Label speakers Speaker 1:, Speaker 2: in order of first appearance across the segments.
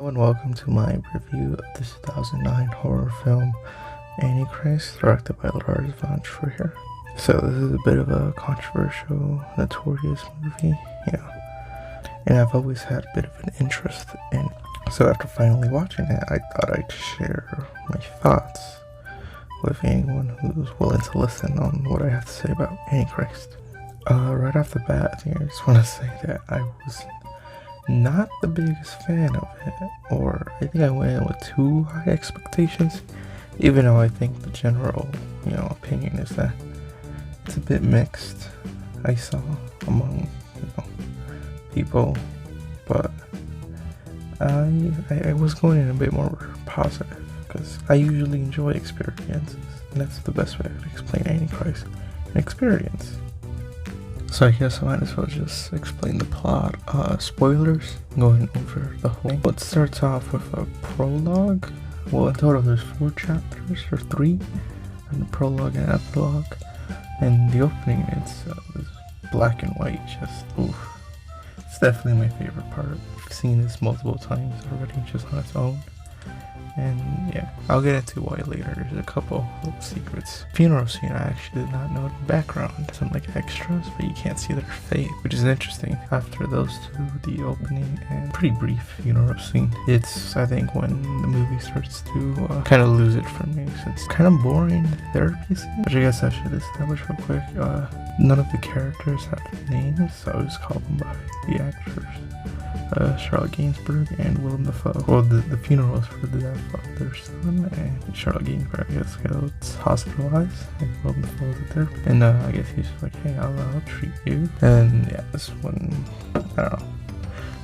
Speaker 1: And welcome to my review of the 2009 horror film Antichrist, directed by Lars von Trier. So this is a bit of a controversial, notorious movie, and I've always had a bit of an interest in it. So after finally watching it, I thought I'd share my thoughts with anyone who's willing to listen on what I have to say about Antichrist. Right off the bat, I just want to say that I was not the biggest fan of it, or I think I went in with too high expectations, even though I think the general, opinion is that it's a bit mixed. I saw among, people, but I was going in a bit more positive, because I usually enjoy experiences, and that's the best way to explain Antichrist, an experience. So I guess I might as well just explain the plot. Spoilers, going over the whole thing. It starts off with a prologue. Well, in total there's 4 chapters, or 3, and the prologue and epilogue. And the opening, it's black and white, just oof. It's definitely my favorite part. I've seen this multiple times already, just on its own. And yeah, I'll get into why later. There's a couple little secrets. Funeral scene, I actually did not know the background. Some like extras, but you can't see their face, which is interesting. After those two, the opening and pretty brief funeral scene, it's, I think, when the movie starts to kind of lose it for me. So it's kind of boring therapy scene, which I guess I should establish real quick. None of the characters have names, so I'll just call them by the actors. Charlotte Gainsbourg and Willem Dafoe. Well, the funeral is for the death of their son, and Charlotte Gainsbourg, I guess, gets hospitalized, and Willem Dafoe is there. And I guess he's like, hey, I'll treat you. And yeah, this one, I don't know.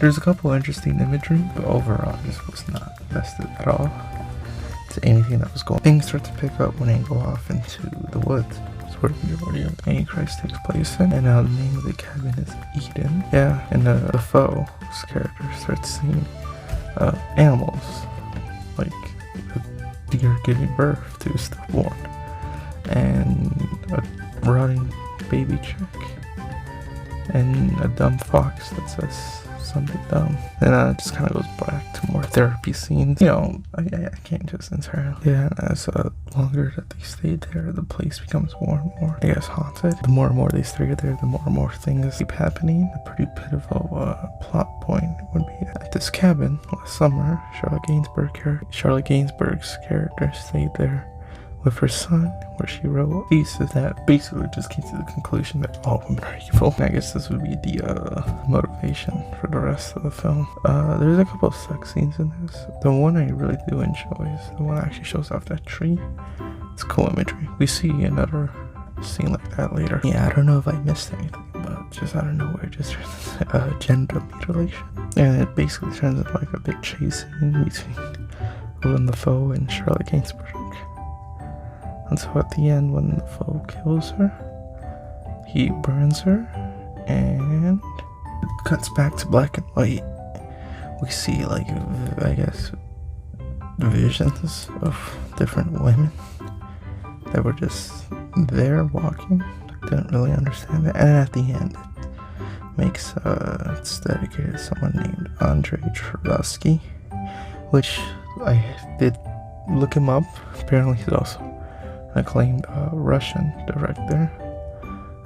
Speaker 1: There's a couple interesting imagery, but overall, I just was not invested at all to anything that was going on. Things start to pick up when they go off into the woods. Where the majority of Antichrist takes place in, and the name of the cabin is Eden. Yeah, and the foe's character starts seeing animals, like a deer giving birth to a stillborn, and a rotting baby chick, and a dumb fox that says something dumb. And it just kind of goes back to more therapy scenes. I can't just entirely. Yeah, and as longer that they stayed there, the place becomes more and more, I guess, haunted. The more and more they stay there, the more and more things keep happening. A pretty pitiful plot point would be at this cabin last summer, Charlotte Gainsbourg's character stayed there with her son, where she wrote thesis that basically just came to the conclusion that all women are evil. I guess this would be the motivation for the rest of the film. There's a couple of sex scenes in this. The one I really do enjoy is the one that actually shows off that tree. It's cool imagery. We see another scene like that later. Yeah, I don't know if I missed anything, but just out of nowhere, just gender mutilation. And it basically turns into like a big chase scene between Willem Dafoe and Charlotte Gainsbourg. And so at the end, when the foe kills her, he burns her, and it cuts back to black and white. We see, like, I guess, visions of different women that were just there walking. Didn't really understand it. And at the end, it makes, it's dedicated to someone named Andrei Tarkovsky, which I did look him up. Apparently he's also an acclaimed Russian director.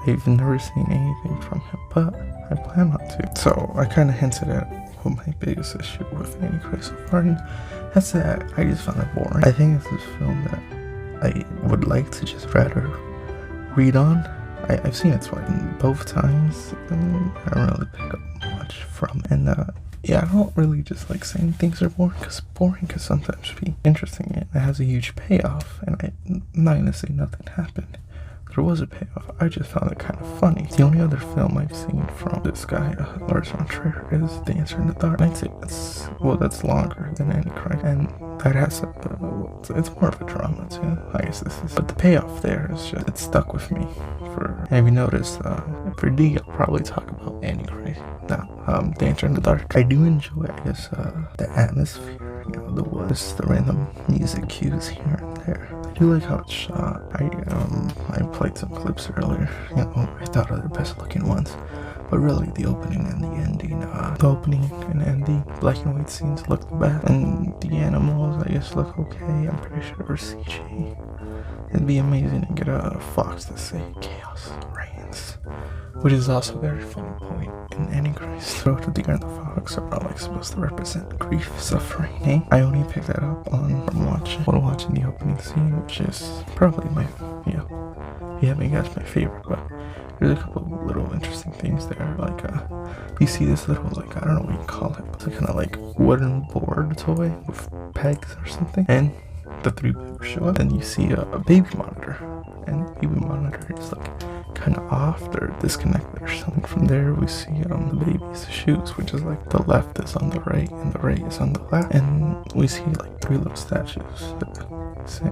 Speaker 1: I've never seen anything from him, but I plan not to. So I kind of hinted at what my biggest issue with Antichrist so far, and that's that I just found it boring. I think it's this film that I would like to just rather read on. I've seen it twice, and both times I don't really pick up much from it. And yeah, I don't really just like saying things are boring can sometimes be interesting. It has a huge payoff, and I'm not gonna say nothing happened. There was a payoff. I just found it kind of funny. The only other film I've seen from this guy, Lars von Trier, is Dancer in the Dark. I'd say that's longer than Antichrist, and that has it's more of a drama too. I guess this is, but the payoff there is just, it stuck with me. Have you noticed? For D, I'll probably talk about Antichrist. No, Dancer in the Dark. I do enjoy, I guess, the atmosphere. The woods, the random music cues here and there. I do like how it's shot. I played some clips earlier. I thought are the best looking ones. But really, the opening and the ending, the opening and ending black and white scenes look the best, and the animals, I guess, look okay. I'm pretty sure they're CG. It'd be amazing to get a fox to say chaos reigns, which is also a very funny point in Antichrist. So the deer and the fox are like supposed to represent grief, suffering. Eh? I only picked that up when watching the opening scene, which is probably my, you haven't guessed, my favorite, but there's a couple of little interesting things there. Like, you see this little, like, I don't know what you call it, but it's kind of like wooden board toy with pegs or something, and the three babies show up. Then you see a baby monitor, and the baby monitor is like kind of off, they're disconnected or something. From there we see the baby's shoes, which is like the left is on the right and the right is on the left, and we see like three little statues that say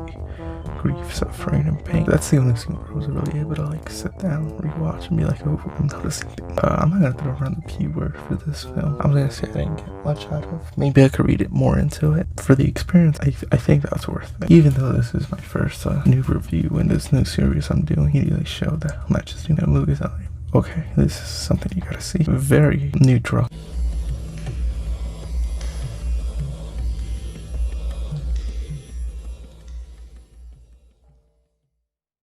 Speaker 1: grief, suffering, and pain. That's the only scene where I was really able to like sit down, rewatch, and be like, oh, I'm noticing things. I'm not gonna throw around the P word for this film. I was gonna say I didn't get much out of. Maybe I could read it more into it. For the experience, I think that's worth it. Even though this is my first new review in this new series I'm doing, he really showed that I'm not just movies. I'm like, okay, this is something you gotta see. Very neutral.